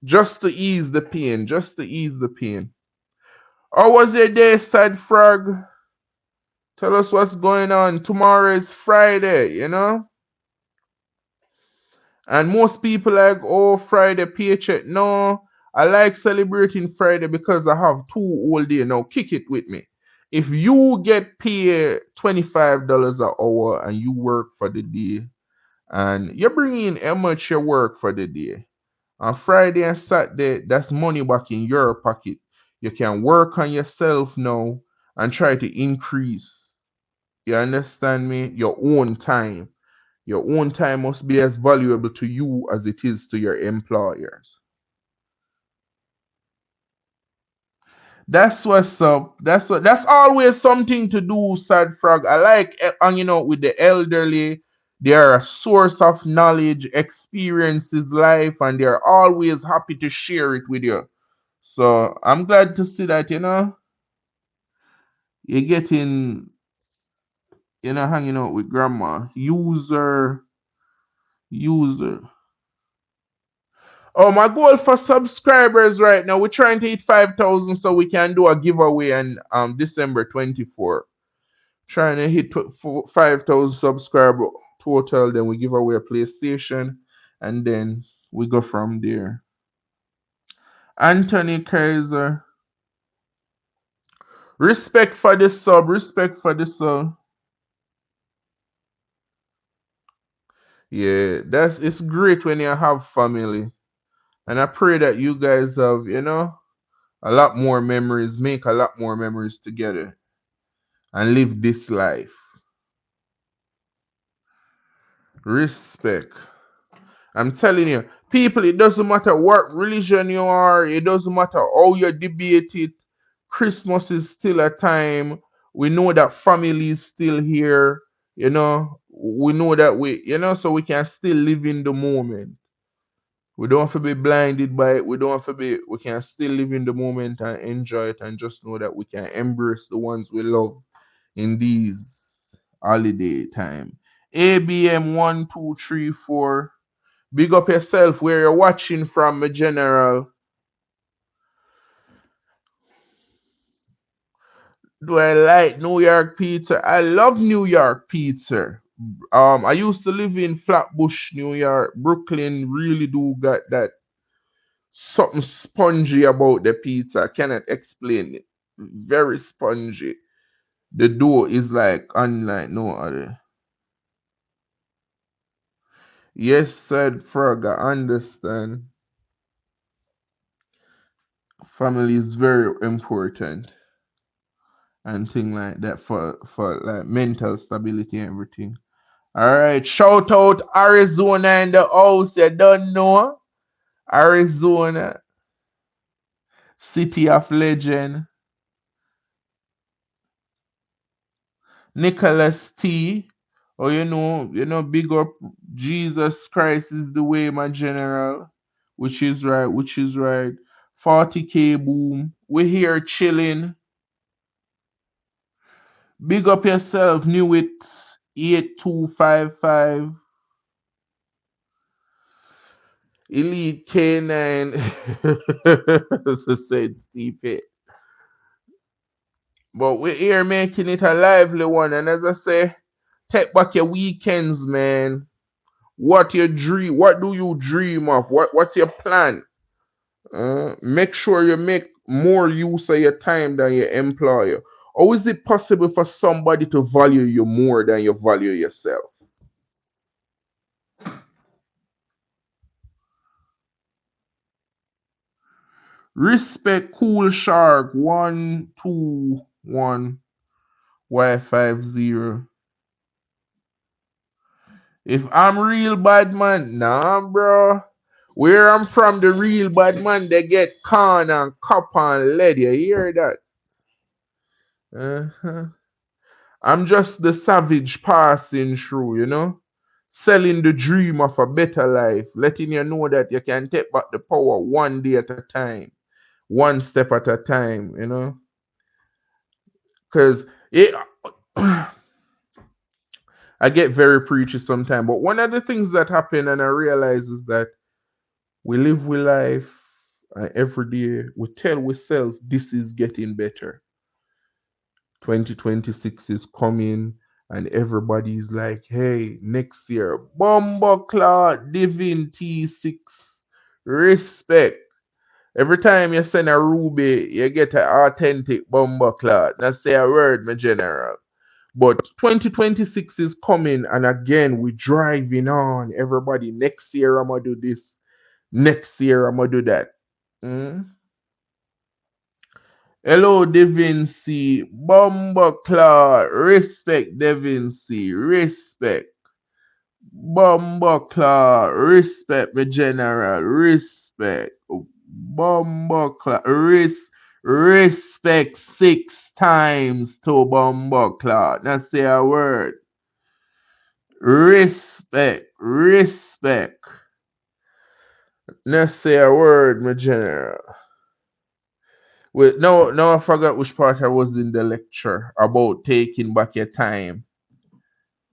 just to ease the pain. Just to ease the pain. How was your day, Sad Frog? Tell us what's going on. Tomorrow is Friday. And most people like, oh, Friday paycheck. No, I like celebrating Friday because I have two whole day. Now, kick it with me. If you get paid $25 an hour and you work for the day, and you bring in how much you work for the day, on Friday and Saturday, that's money back in your pocket. You can work on yourself now and try to increase. You understand me? Your own time. Your own time must be as valuable to you as it is to your employers. That's what's up. That's always something to do, Sad Frog. I like hanging out with the elderly. They are a source of knowledge, experiences, life, and they're always happy to share it with you. So I'm glad to see that, you're getting, hanging out with grandma. User. Oh, my goal for subscribers right now, we're trying to hit 5,000 so we can do a giveaway on December 24th. Trying to hit 5,000 subscriber total, then we give away a PlayStation, and then we go from there. Anthony Kaiser, respect for the sub, respect for the sub. Yeah, it's great when you have family, and I pray that you guys have, a lot more memories, make a lot more memories together, and live this life. Respect. I'm telling you, people, it doesn't matter what religion you are, it doesn't matter how you debate it. Christmas is still a time. We know that family is still here, We know that so we can still live in the moment. We don't have to be blinded by it. We can still live in the moment and enjoy it and just know that we can embrace the ones we love in these holiday time. ABM 1234. Big up yourself where you're watching from, my general. Do I like New York pizza? I love New York pizza. I used to live in Flatbush, New York. Brooklyn really do got that something spongy about the pizza. I cannot explain it. Very spongy. The dough is like unlike no other. Yes, said Frog, I understand. Family is very important and thing like that for like mental stability and everything. All right, shout out Arizona in the house. You don't know Arizona, city of legend. Nicholas T. Oh, big up. Jesus Christ is the way, my general. Which is right. Which is right. 40K boom. We're here chilling. Big up yourself. Knew it. 8255. Elite K9 said Steve. But we're here making it a lively one. And as I say, take back your weekends, man. What do you dream of? What's your plan? Make sure you make more use of your time than your employer. Or is it possible for somebody to value you more than you value yourself? Respect Cool Shark 121 Y50. If I'm real bad man, nah, bro. Where I'm from, the real bad man, they get corn and copper and lead. You hear that? Uh-huh. I'm just the savage passing through, selling the dream of a better life, letting you know that you can take back the power one day at a time, one step at a time. Because it. I get very preachy sometimes, but one of the things that happen and I realize is that we live with life and every day we tell ourselves this is getting better. 2026 is coming and everybody's like, hey, next year, Bumbleclaw Divin T6, respect. Every time you send a ruby, you get an authentic Bumbleclaw. That's say a word, my general. But 2026 is coming, and again, we're driving on. Everybody, next year I'm gonna do this. Next year I'm gonna do that. Mm? Hello, Devincy. Bumbleclaw. Respect, Devincy. Respect. Bumbleclaw. Respect, my general. Respect. Bumbleclaw. Respect 6 times to Bumbleclaw. Now say a word. Respect. Respect. Let's say a word, my general. Wait, no, I forgot which part I was in the lecture about taking back your time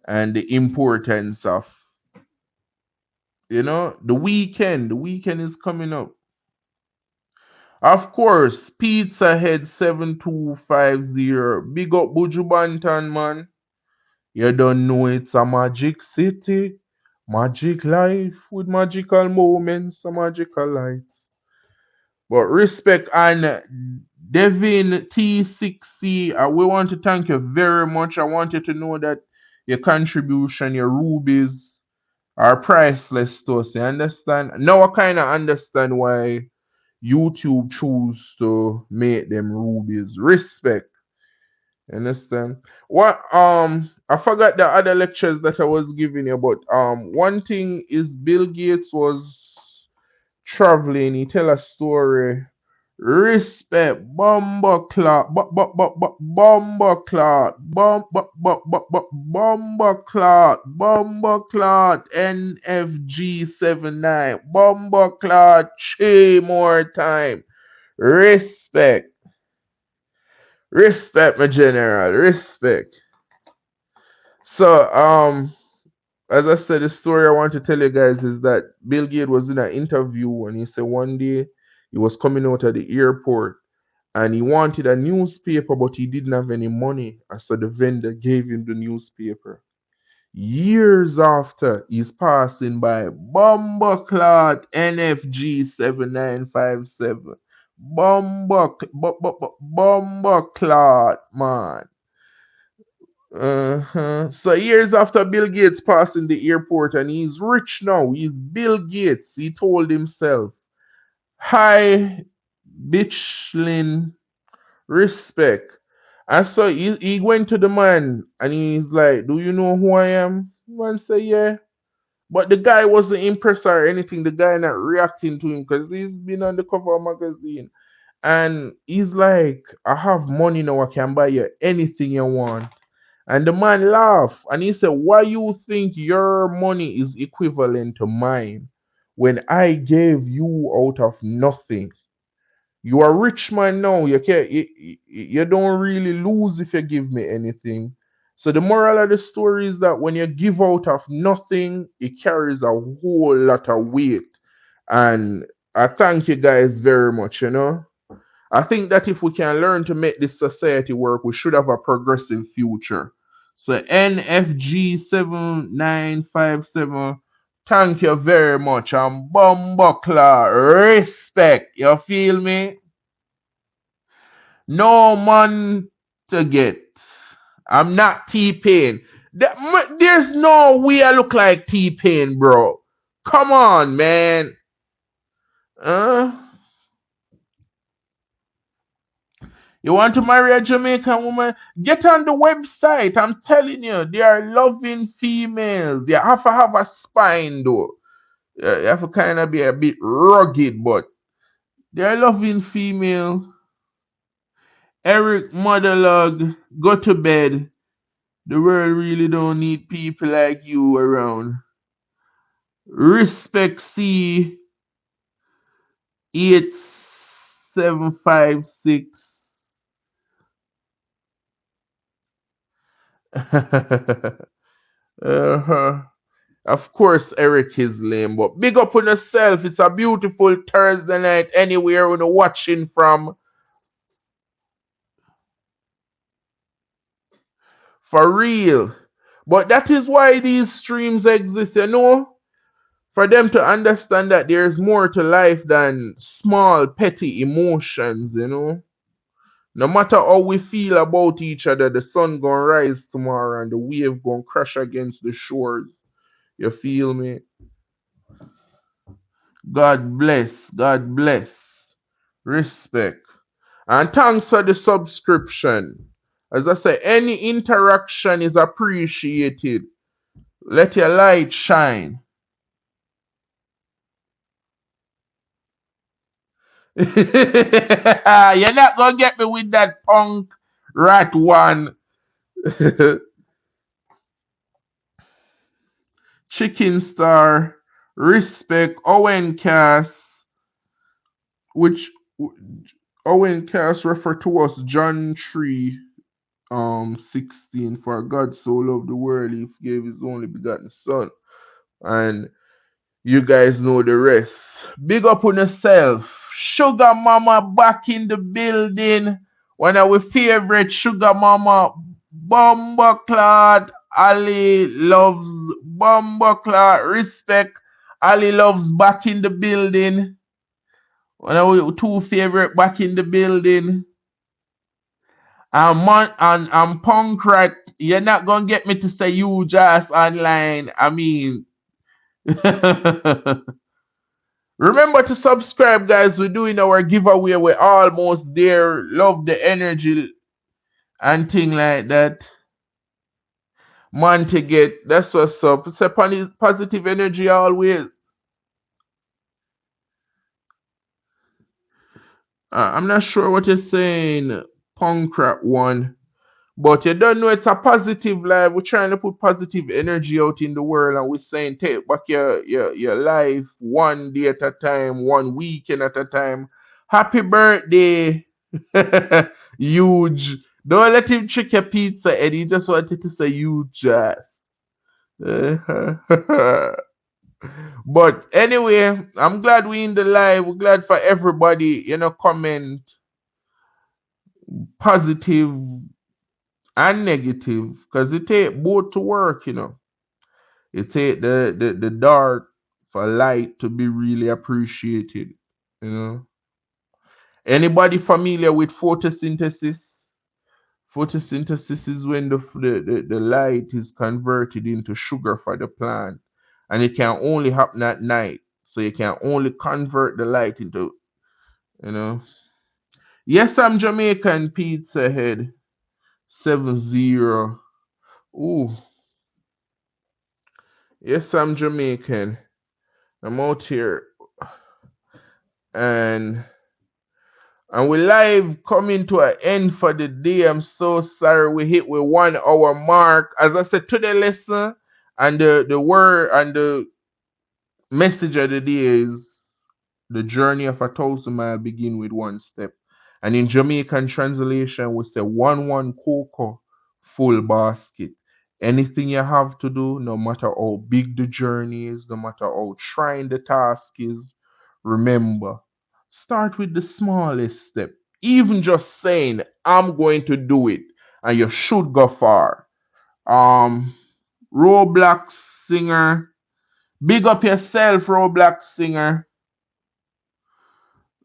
and the importance of, the weekend. The weekend is coming up. Of course, Pizza Head 7250. Big up Buju Banton, man. You don't know it's a magic city. Magic life with magical moments and magical lights. But respect and Devin T6C, we want to thank you very much. I want you to know that your contribution, your rubies are priceless to us. You understand? Now I kind of understand why YouTube choose to make them rubies. Respect. Understand? What I forgot the other lectures that I was giving you, but one thing is Bill Gates was traveling, he tell a story. Respect, bomber clock, bomber clock, bomber clock, NFG 79, bomber clock, 3 more time. Respect, respect, my general, respect. So, as I said, the story I want to tell you guys is that Bill Gates was in an interview and he said one day he was coming out of the airport and he wanted a newspaper, but he didn't have any money. And so the vendor gave him the newspaper. Years after, he's passing by Bomboclad NFG 7957. Bomboclad, man. Uh-huh. So years after Bill Gates passed in the airport and he's rich now, he's Bill Gates. He told himself, hi, bitchlin, respect. And so he went to the man and he's like, do you know who I am? Man say, yeah. But the guy wasn't impressed or anything. The guy not reacting to him because he's been on the cover of magazine. And he's like, I have money now, I can buy you anything you want. And the man laughed and he said, why you think your money is equivalent to mine when I gave you out of nothing? You are rich man now. You don't really lose if you give me anything. So the moral of the story is that when you give out of nothing, it carries a whole lot of weight. And I thank you guys very much, you know. I think that if we can learn to make this society work, we should have a progressive future. So NFG7957, thank you very much. And Bumbuckler, respect. You feel me? No man to get. I'm not T-Pain. There's no way I look like T-Pain, bro. Come on, man. Uh, you want to marry a Jamaican woman? Get on the website. I'm telling you, they are loving females. You have to have a spine, though. You have to kind of be a bit rugged, but they are loving female. Eric Monologue, go to bed. The world really don't need people like you around. Respect C 8756. uh-huh. Of course, Eric is lame, but big up on yourself. It's a beautiful Thursday night anywhere when you're watching from. For real. But that is why these streams exist, you know? For them to understand that there's more to life than small, petty emotions, you know? No matter how we feel about each other, the sun gonna rise tomorrow and the wave gonna crash against the shores. You feel me? God bless. God bless. Respect. And thanks for the subscription. As I say, any interaction is appreciated. Let your light shine. You're not gonna get me with that punk rat one. Chicken Star, Respect, Owen Cass, which Owen Cass referred to us John 3 16, for God so loved the world he gave his only begotten son. And you guys know the rest. Big up on yourself. Sugar Mama back in the building. One of our favorite Sugar Mama, Bomba Clad. Ali loves Bomba Clad. Respect. Ali loves back in the building. One of our two favorite back in the building. And Punk Rat, you're not gonna get me to say you just online. I mean, remember to subscribe, guys. We're doing our giveaway. We're almost there. Love the energy and thing like that. Man to get. That's what's up. It's a positive energy always. I'm not sure what you're saying, Punk Rat one. But you don't know it's a positive life. We're trying to put positive energy out in the world, and we're saying take back your life one day at a time, one weekend at a time. Happy birthday, huge. Don't let him trick your pizza, Eddie. He just wanted to say huge ass. But anyway, I'm glad we in the live. We're glad for everybody, comment positive and negative, because it take both to work. It take the dark for light to be really appreciated. you know Anybody familiar with photosynthesis? Photosynthesis is when the light is converted into sugar for the plant, and it can only happen at night, so you can only convert the light into you know yes, I'm Jamaican. Pizza Head 70. Ooh, yes, I'm Jamaican. I'm out here, and we live coming to an end for the day. I'm so sorry we hit with 1 hour mark. As I said, to the lesson and the word and the message of the day is the journey of 1,000 miles begin with one step. And in Jamaican translation, we say one cocoa, full basket. Anything you have to do, no matter how big the journey is, no matter how trying the task is, Remember, start with the smallest step. Even just saying, I'm going to do it, and you should go far. Um, Roblox singer, big up yourself, Roblox singer.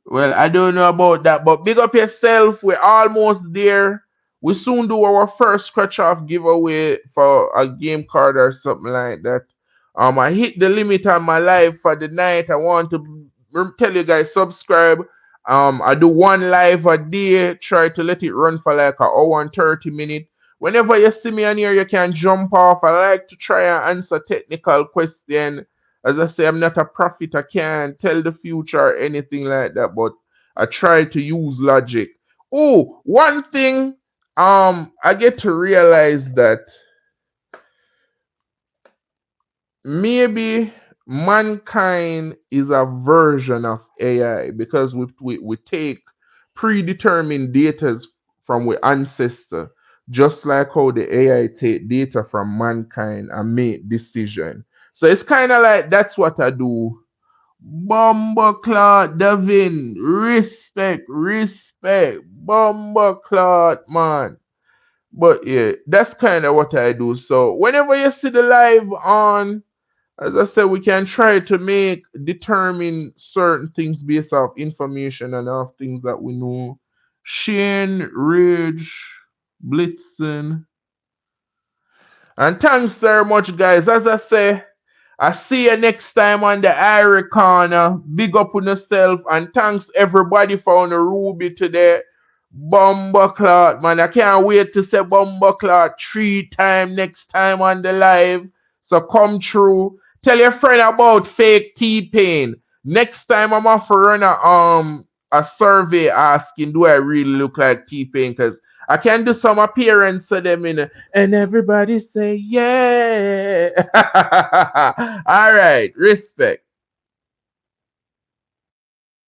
Well, I don't know about that, but big up yourself. We're almost there. We soon do our first scratch off giveaway for a game card or something like that. I hit the limit on my live for the night. I want to tell you guys subscribe. I do one live a day. Try to let it run for like an hour and 30 minutes. Whenever you see me on here, you can jump off. I like to try and answer technical question. As I say, I'm not a prophet. I can't tell the future or anything like that, but I try to use logic. Oh, one thing, I get to realize that maybe mankind is a version of AI because we take predetermined data from our ancestor, just like how the AI take data from mankind and make decision. So it's kind of like that's what I do. Bumbleclot, Devin, respect, respect, Bumbleclot, man. But yeah, that's kind of what I do. So whenever you see the live on, as I said, we can try to make determine certain things based off information and off things that we know. Shane, Ridge, Blitzen, and thanks very much, guys. As I say, I see you next time on the Irie Corner. Big up on yourself and thanks everybody for on the Ruby today. Bumbleclot, man. I can't wait to say Bumbleclot 3 times next time on the live. So come through. Tell your friend about fake T-Pain. Next time I'm offering a survey asking do I really look like T-Pain because I can do some appearance to them in and everybody say yeah. All right, respect.